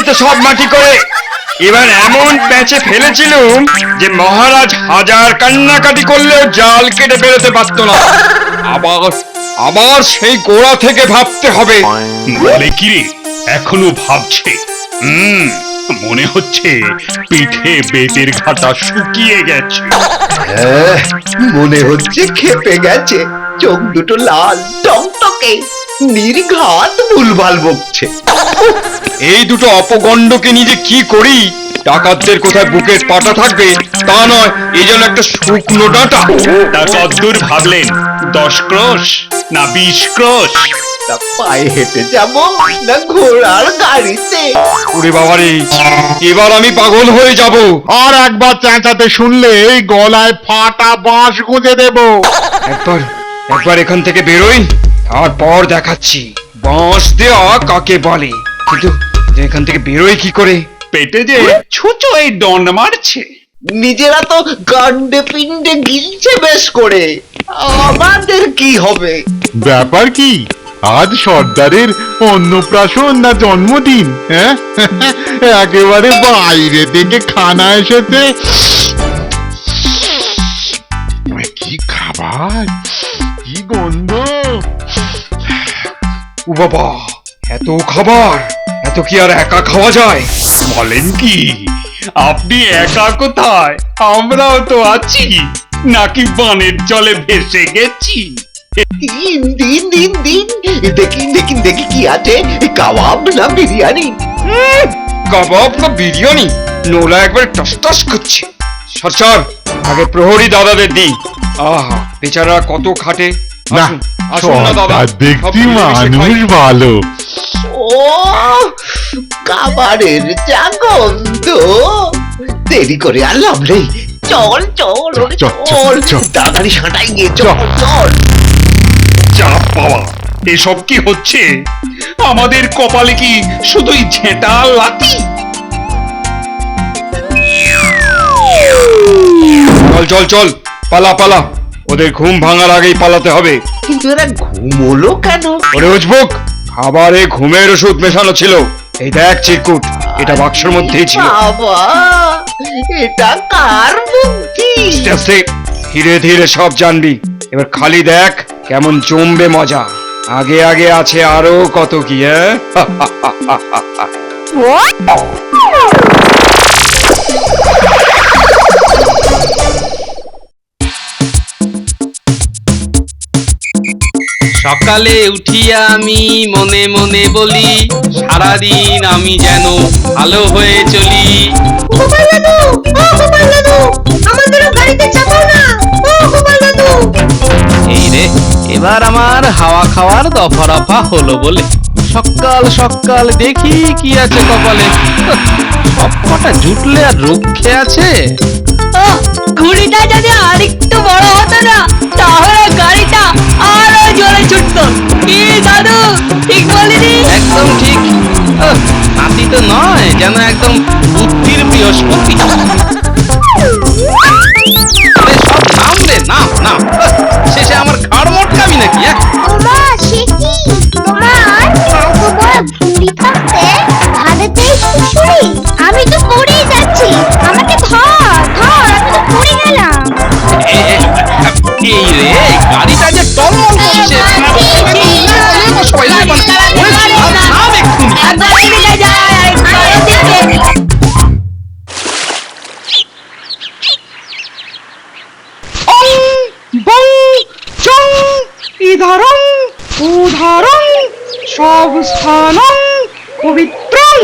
তো সব মাটি করে। এবার এমন প্যাঁচে ফেলেছিলুম যে মহারাজ হাজার কান্নাকাটি করলেও জাল কেটে বেরোতে পারত না। আবার আবার সেই গোড়া থেকে ভাবতে হবে। বলে কি রে, এখনো ভাবছে? মনে হচ্ছে পিঠে বেতের ঘাটা শুকিয়ে গেছে। মনে হচ্ছে খেপে গেছে, চোখ দুটো লাল টকটকে, নির্ঘাত ভুলভাল বকছে। এই দুটো অপগণ্ডকে নিয়ে যে কি করি, ডাকাতদের কোথায় বুকের পাটা থাকবে তা নয়, এই জন্য একটা শুকনো ডাঁটা। তা কদ্দূর ভাবলেন? 10 ক্রোশ না 20 ক্রোশ? তা পায়ে হেঁটে যাব না ঘোড়ার গাড়িতে? ওরে বাবারে, এবার আমি পাগল হয়ে যাব। আর একবার চেঁচাতে শুনলে এই গলায় ফাটা বাঁশ গুঁজে দেব। একবার একবার এখান থেকে বেরোই, তারপর দেখাচ্ছি বাঁশ দেওয়া কাকে বলে। কিন্তু এখান থেকে বেরোই কি করে? পেটে যে ছুঁচো এই দণ্ড মারছে। নিজেরা তো গান্ডে পিণ্ডে গিলছে বেশ করে, আমাদের কি হবে? ব্যাপার কি, আজ সর্দারের অন্নপ্রাশন না জন্মদিন? হ্যাঁ, একেবারে বাইরে থেকে খানা এসেছে। কি খাবার, কি গন্ধ! ও বাবা, এত খাবার, এত কি আর একা খাওয়া যায়? বলেন কি, আপনি একা কোথায়? আমরাও তো আছি। নাকি বানের জলে ভেসে গেছি? দিন দিন দিন দিন, দেখি দেখি দেখি কি আছে, কাবাব না বিরিয়ানি? কাবাব না বিরিয়ানি? নোলা একবার টস টস করছে। সর, আগে প্রহরী দাদাদের দিই। আহা, বেচারা কত খাটে। না, আসুন, আসুন না দাদা, সর্দার দেখছি সব মিলেমিশে খাই। মানুষ ভালো। ও খাবারের যা গন্ধ, দেরি করে আর লাভ নেই। চল চল ওরে চল, চল, চল। তাড়াতাড়ি সাঁটাই গিয়ে চল চল। চাপ বাবা, এসব কি হচ্ছে? আমাদের কপালে কি শুধুই ঝেঁটা আর লাথি? চল চল চল, পালা পালা, ওদের ঘুম ভাঙার আগেই পালাতে হবে। কিন্তু এরা ঘুমোলো কেন? ওরে উজবুক, খাবারে ঘুমের ওষুধ মেশানো ছিল। এই দেখ চিরকুট, এটা বাক্সের মধ্যেই ছিল। বাবা, এটা কার বুদ্ধি? আস্তে আস্তে, ধীরে ধীরে সব জানবি। এবার খালি দেখ কেমন জমবে মজা। আগে আগে আছে আরো কত কি। সকালে উঠিয়া আমি মনে মনে বলি, সারাদিন আমি যেন ভালো হয়ে চলি। গোপাল দাদু, ও গোপাল দাদু, আমাদেরও গাড়িতে চাপাও না, ও গোপাল দাদু। এই রে, এবার আমার হাওয়া খাওয়ার দফা রফা হলো বলে সকাল সকাল দেখি কি আছে কপালে। সব কটা জুটলে আর রক্ষে আছে? ঘুড়িটা যদি আরেকটু বড় হতো না, তাহলে গাড়িটা আরো জোরে ছুটতো। কি দাদু, ঠিক বলিনি? একদম ঠিক। নাতি তো নয়, যেন একদম বুদ্ধির বৃহস্পতি। আরে সব নাম রে, নাম নাম। শেষে আমার ঘাড় মটকাবি নাকি? ওমা, সে কি? তোমার এত বড় ঘুড়ি থাকতে ভারতের শিশুরি? আমি তো পড়েই যাচ্ছি, আমাকে ধর ধর, আমি তো পড়ে গেলাম। এই রে, গাড়িটা যে টলমল করছে। নাম এক্ষুনি। একবার এদিকে যায়, আরেকবার ওদিকে। ইধারং উধারং সব স্থানং পবিত্রং।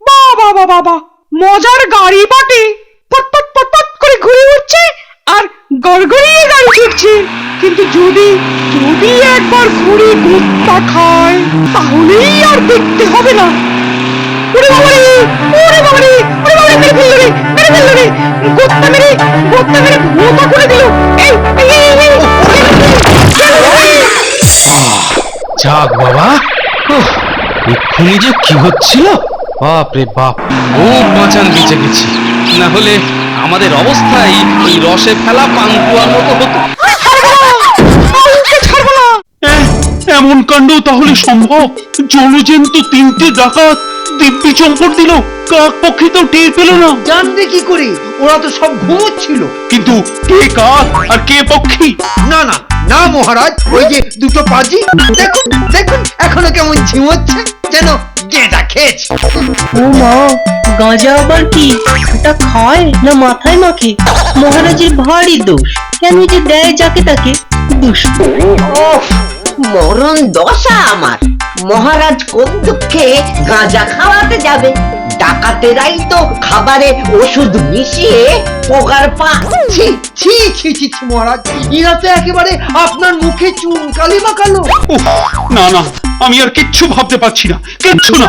বাবা বাবা বাবা, মজার গাড়ি বটে। পটপট পটপট করে ঘুরে উঠছে আর গড়গড়িয়ে গাড়ি ছুটছে। কিন্তু যদি যদি একবার ঘুড়ি গুপ্তা খায়, তাহলেই আর দেখতে হবে না। ওরে বাবারে, ওরে বাবারে, ওরে বাবারে, মেরে ফেললো রে, মেরে ফেললো রে। গোত্তা মেরে ভোঁতা করে দিল। এই এই এই এই, যাক বাবা, এক্ষুনি যে কি হচ্ছিল, বাপ রে বাপ, খুব বাঁচান বেঁচে গেছি। না হলে আমাদের অবস্থাই ওই রসে ফেলা পান্তুয়ার মতো হতো। ছাড়বো না। এমন কাণ্ড তাহলে সম্ভব? জলজন্ত 3টে ডাকাত দিব্যি চম্পট দিল, কাক পক্ষী তো টের পেল না। জানবে কি করে? ওরা তো সব ঘুমোচ্ছিল। কিন্তু কে কাক আর কে পক্ষী? না না না মহারাজ, ওই যে দুটো পাজি, দেখুন দেখুন এখনো কেমন ঝিমোচ্ছে, যেন গেঁদা খেয়েছে। ও মা, গাঁজা আবার কি? এটা খায় না মাথায় মাখে? মহারাজের ভারী দোষ, কেন যে দেয় যাকে তাকে। দুষ্ট। মরণ দশা আমার। মহারাজ কোন দুঃখে গাঁজা খাওয়াতে যাবে? ডাকাতেরাই তো খাবারে ওষুধ মিশিয়ে পোকার পা। ছি ছি ছি ছি ছি মহারাজ, এরা তো একেবারে আপনার মুখে চুন কালি মাখালো। উফ, না না, আমি আর কিচ্ছু ভাবতে পারছি না, কিচ্ছু না।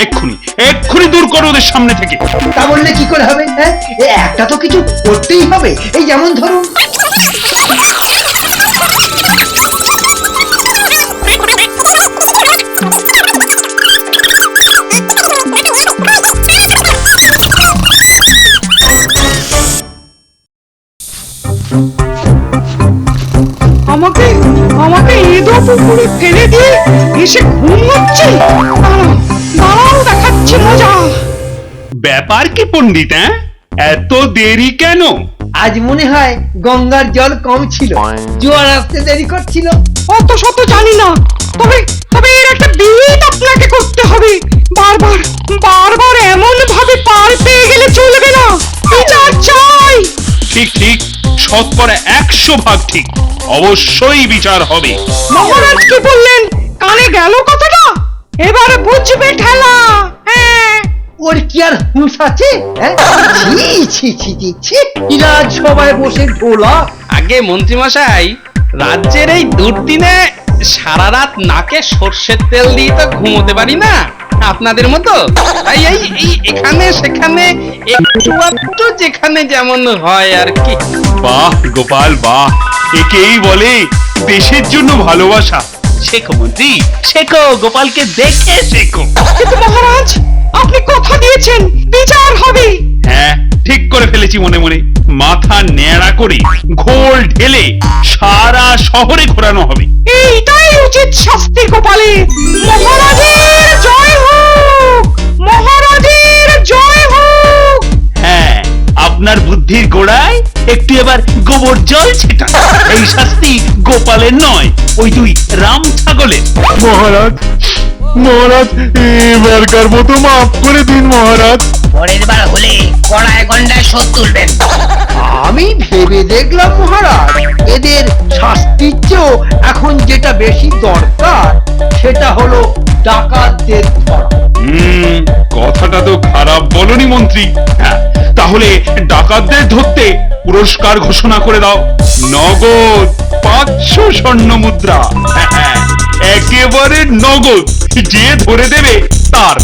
এক্ষুনি এক্ষুনি দূর করো ওদের সামনে থেকে। তা বললে কি করে হবে? হ্যাঁ, একটা তো কিছু করতেই হবে। এই যেমন ধরুন, আমাকে আমাকে এদো পুকুরে ফেলে দিয়ে এসে ঘুম হচ্ছে। দাঁড়াও দাঁড়াও, দেখাচ্ছি মজা। ব্যাপার কি পণ্ডিত? এত দেরি কেন? আজ মনে হয় গঙ্গার জল কম ছিল, জোয়ার আসতে দেরি করছিল। অত শত জানি না, তবে তবে এর একটা বিহিত আপনাকে করতে হবে। বারবার বারবার এমন ভাবে পার পেয়ে গেলে চলবে না, বিচার চাই। ঠিক ঠিক, 100% ঠিক, অবশ্যই বিচার হবে। মহারাজ কি বললেন কানে গেল কথাটা? এবারে বুঝবে ঠেলা। হ্যাঁ, ওর কি আর হুঁশ আছে? হ্যাঁ? ছি ছি ছি ছি ছি, এরা সবাই বসে ঢোলা। আগে মন্ত্রী মশাই, রাজ্যের এই দুর্দিনে সারা রাত নাকে সর্ষের তেল দিয়ে তো ঘুমোতে পারি না আপনাদের মতো। তাই এই এই এখানে সেখানে একটু আধটু যেখানে যেমন হয় আর কি। বাহ গোপাল বাহ, একেই বলে দেশের জন্য ভালোবাসা। শেখো মন্ত্রী, শেখো, গোপালকে দেখে শেখো। কিন্তু মহারাজ আপনি কথা দিয়েছেন বিচার হবে। হ্যাঁ, ঠিক করে ফেলেছি মনে মনে। মাথা ন্যাড়া করে ঘোল ঢেলে সারা শহরে ঘোরানো হবে। এইটাই উচিত শাস্তি গোপালে। মহারাজের জয় হোক, মহারাজের জয় হোক। হ্যাঁ, আপনার বুদ্ধির গোড়ায় একটু এবার গোবর জল ছেটা। এই শাস্তি গোপালের নয়, ওই দুই রাম ছাগলের। মহারাজ মহারাজ, এবারকার মতো মাফ করে দিন মহারাজ। পরের বার হলে কড়ায় গন্ডায় শোধ তুলবেন। আমি ভেবে দেখলাম মহারাজ, এদের শাস্তির চেয়েও এখন যেটা বেশি দরকার সেটা হলো ডাকাতদের ধরা। কথাটা তো খারাপ বলনি মন্ত্রী। হ্যাঁ, তাহলে ডাকাতদের ধরতে পুরস্কার ঘোষণা করে দাও। নগদ 500 স্বর্ণ মুদ্রা। হ্যাঁ, একেবারে নগদ, যে ধরে দেবে তার।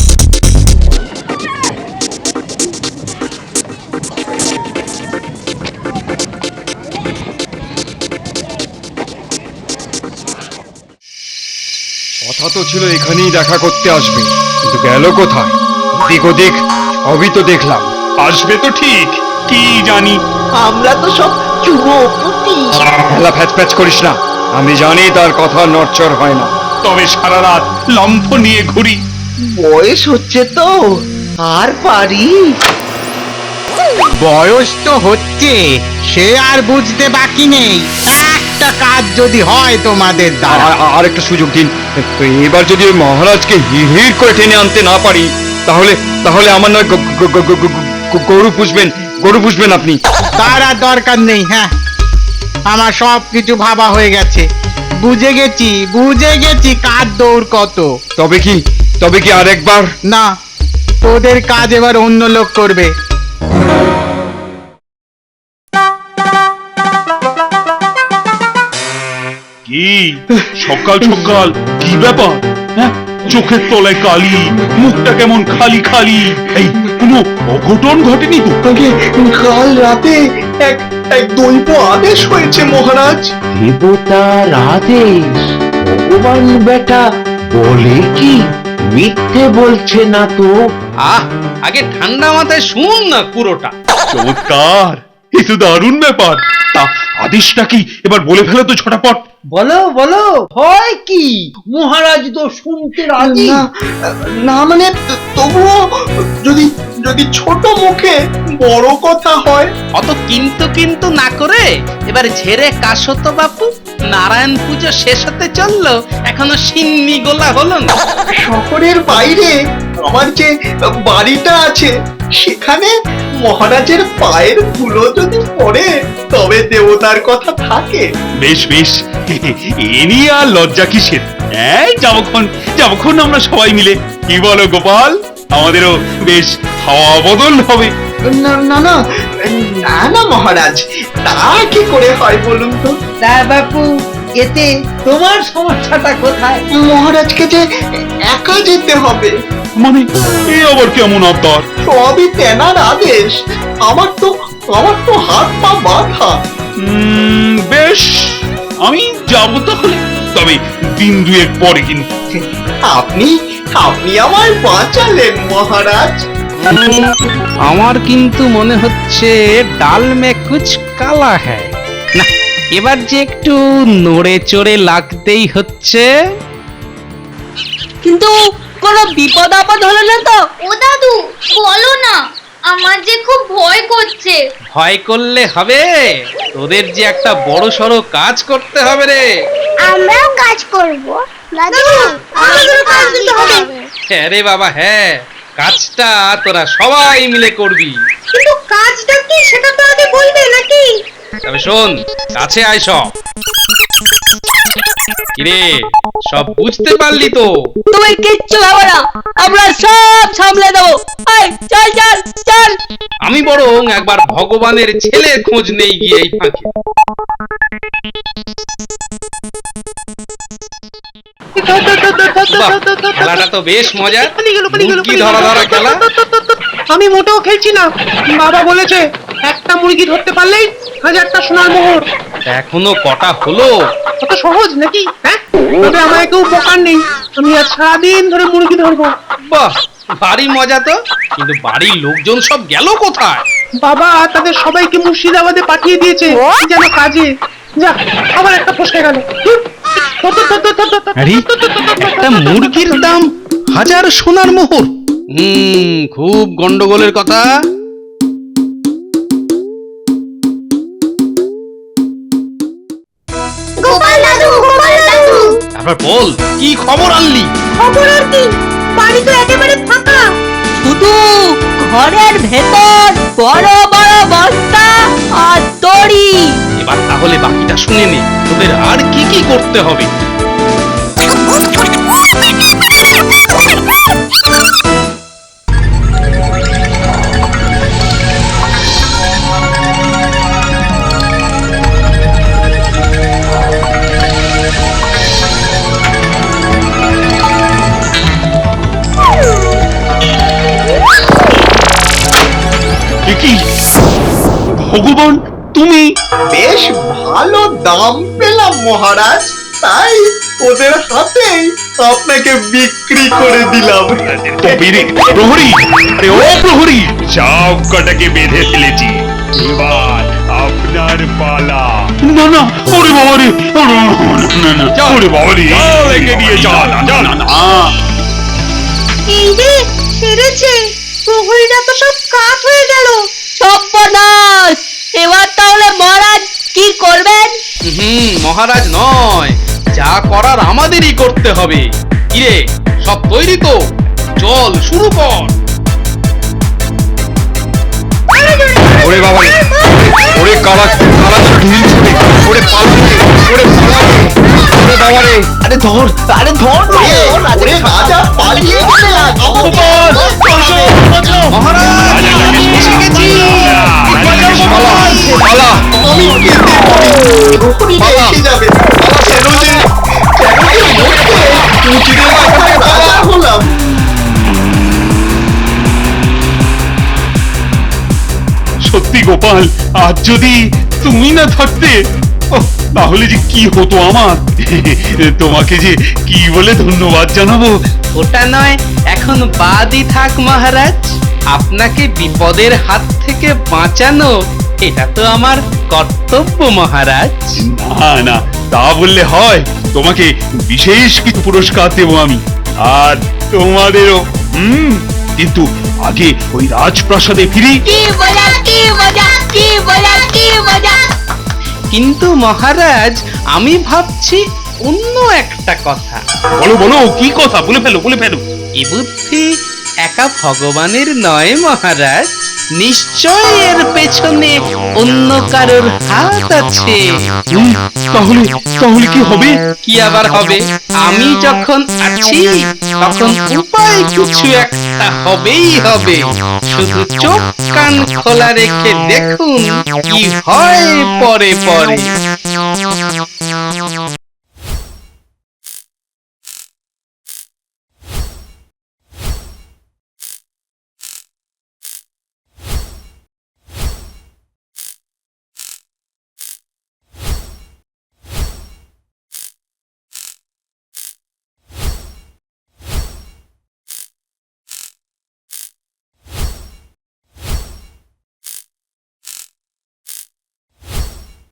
কথা তো ছিল এখানেই দেখা করতে আসবে, কিন্তু গেল কোথায়? দিক ওদিক সবই তো দেখলাম। আসবে তো ঠিক, কি জানি। আমরা তো সব চুনোপুটি। খেলা ফ্যাচ ফ্যাচ করিস না, আমি জানি তার কথা নড়চড় হয় না। তবে সারা রাত লম্ফ নিয়ে ঘুরি। বয়স হচ্ছে তো, আর পারি? বয়স তো হচ্ছে, সে আর বুঝতে বাকি নেই। একটা কাজ যদি হয় তোমাদের দ্বারা। আর একটা সুযোগ দিন। তো এবার যদি ওই মহারাজকে হিড় করে টেনে আনতে না পারি, তাহলে তাহলে আমার নয় গরু পুষবেন আপনি। তার আর দরকার নেই। হ্যাঁ, আমার সব কিছু ভাবা হয়ে গেছে। বুঝে গেছি কার দৌড় কত। তবে কি আরেকবার? না, তোদের কাজ এবার অন্য লোক করবে। কি সকাল সকাল কি ব্যাপার? হ্যাঁ, চোখের তলায় কালি, মুখটা কেমন খালি খালি। এই কোনো অঘটন ঘটেনি তো? কাল রাতে এক দৈব আদেশ হয়েছে মহারাজ। দেবতার আদেশ? ভগবান বেটা বলে কি? মিথ্যে বলছে না তো? আগে ঠান্ডা মাথায় শুন না পুরোটা। চমৎকার, এ তো দারুণ ব্যাপার। তা আদেশটা কি এবার বলে ফেলো তো ঝটাপট। বলো বলো, হয় কি? মহারাজ তো শুনতে রাজি। না মানে তবুও যদি যদি ছোট মুখে বড় কথা হয়। অত কিন্তু কিন্তু না করে এবার ঝেড়ে কাশো তো বাপু। নারায়ণ পুজো শেষ হতে চললো, এখনো সিন্নি গোলা হলো না। শহরের বাইরে আমার যে বাড়িটা আছে সেখানে মহারাজের পায়ের ধুলো যদি পড়ে তবে দেবতার কথা থাকে। বেশ বেশ, এ নিয়ে আর লজ্জা কিসের? এই যাবক্ষণ আমরা সবাই মিলে, কি বলো গোপাল? আমাদেরও বেশ হাওয়া বদল হবে। না না না না না মহারাজ, তা কি করে হয় বলুন তো? তা বাপু, এতে তোমার সমস্যাটা কোথায়? মহারাজকে যে একা যেতে হবে। মানে এ আবার কেমন আবদার? সবই তেনার আদেশ। আমার তো হাত পা বাঁধা। বেশ, আমি যাব তাহলে, তবে দিন দুয়েক পরে কিন্তু। আপনি আমায় বাঁচালেন মহারাজ। আমার কিন্তু মনে হচ্ছে ডাল মে কুছ কালা হ্যায়। না, এবার যে একটু নড়ে চড়ে লাগতেই হচ্ছে। কিন্তু কোনো বিপদ আপদ হলো না তো? ও দাদু বলো না, আমার যে খুব ভয় করছে। ভয় করলে হবে? তোদের যে একটা বড় সড়ো কাজ করতে হবে রে। আমরাও কাজ করব দাদু, আমাদেরও কাজ দিতে হবে। হ্যাঁ রে বাবা, হ্যাঁ, কাজটা তোরা সবাই মিলে করবি। কিন্তু কাজটা কি সেটা তো আগে বলবে নাকি? তবে শোন, কাছে আয় সব। কিরে, সব বুঝতে পারলি তো? তুমি কিচ্ছু ভাবো না, আমরা সব সামলে দেবো। চল চল চল। আমি বরং একবার ভগবানের ছেলে খোঁজ নেই গিয়ে এই ফাঁকে। বাহ, খেলাটা তো বেশ মজা। মুরগি ধরা ধরা খেলা। আমি মোটেও খেলছি না। বাবা বলেছে একটা মুরগি ধরতে পারলেই 1000টা সোনার মোহর। এখনো কটা হলো? কত সহজ নাকি? হ্যাঁ, তবে আমায় কেউ বকার নেই। আমি আজ সারাদিন ধরে মুরগি ধরবো। বাহ, ভারী মজা তো। কিন্তু বাড়ির লোকজন সব গেল কোথায়? বাবা তাদের সবাইকে মুর্শিদাবাদে পাঠিয়ে দিয়েছে যেন কাজে। যা, আবার একটা ফসকে গেল। আরে, একটা মুরগির দাম 1000 সোনার মোহর। খুব গন্ডগোলের কথা। গোপাল দাদু, গোপাল দাদু। তারপর বল, কি খবর আনলি? খবর আর কি, বাড়ি তো একেবারে ফাঁকা। শুধু ঘরের ভেতর বড় বড় বস্তা আর দড়ি। এবার তাহলে বাকিটা শুনে নে, তোদের আর কি কি করতে হবে। এ কি ভগবান, তুমি? বেশ ভালো দাম পেলাম মহারাজ, তাই ওদের হাতেই আপনাকে বিক্রি করে দিলাম। তবে রে প্রহরী, আরে ও প্রহরী, সব কটাকে বেঁধে ফেলেছি, এবার আপনার পালা। না না, ওরে বাবা রে, না না, ওরে বাবা রে, যাও একে নিয়ে চল, চল। না। এই রে, সেরেছে। প্রহরীরা তো সব কাত হয়ে গেল। সর্বনাশ! এবার তাহলে মহারাজ কি করবেন? মহারাজ নয়, যা করার আমাদেরই করতে হবে। কিরে, সব তৈরি তো? চল শুরু কর। ওরে বাবা রে, ওরে কালা কালা ঢিল ছুটে, ওরে পালাতে, ওরে পালাতে, ওরে বাবা রে। আরে ধর ওরে রাজা পালিয়ে গেছে। মহারাজ, এসে গেছি। পালা, আমি এসে যাবে। রাজা হলাম। সত্যি গোপাল, আজ যদি তুমি না থাকতে, ওহ, তাহলে যে কি হতো আমার। তোমাকে যে কি বলে ধন্যবাদ জানাবো। ওটা নয়, এখন বাদই থাক মহারাজ। আপনাকে বিপদের হাত থেকে বাঁচানো এটা তো আমার কর্তব্য মহারাজ। না না, তা বললে হয়? তোমাকে বিশেষ কিছু পুরস্কার দেবো আমি, আর তোমাদেরও। কিন্তু আগে ওই রাজপ্রাসাদে ফিরি। কিন্তু মহারাজ, আমি ভাবছি অন্য একটা কথা। বলো বলো, কি কথা? বলে ফেলো বলে ফেলো। এ বুদ্ধি একা ভগবানের নয় মহারাজ, নিশ্চয় এর পেছনে অন্য কারোর হাত আছে। তাহলে তাহলে কি হবে? কি আবার হবে? আমি যখন আছি তখন উপায় কিছু একটা হবেই হবে। শুধু চোখ কান খোলা রেখে দেখুন কি হয় পরে পরে।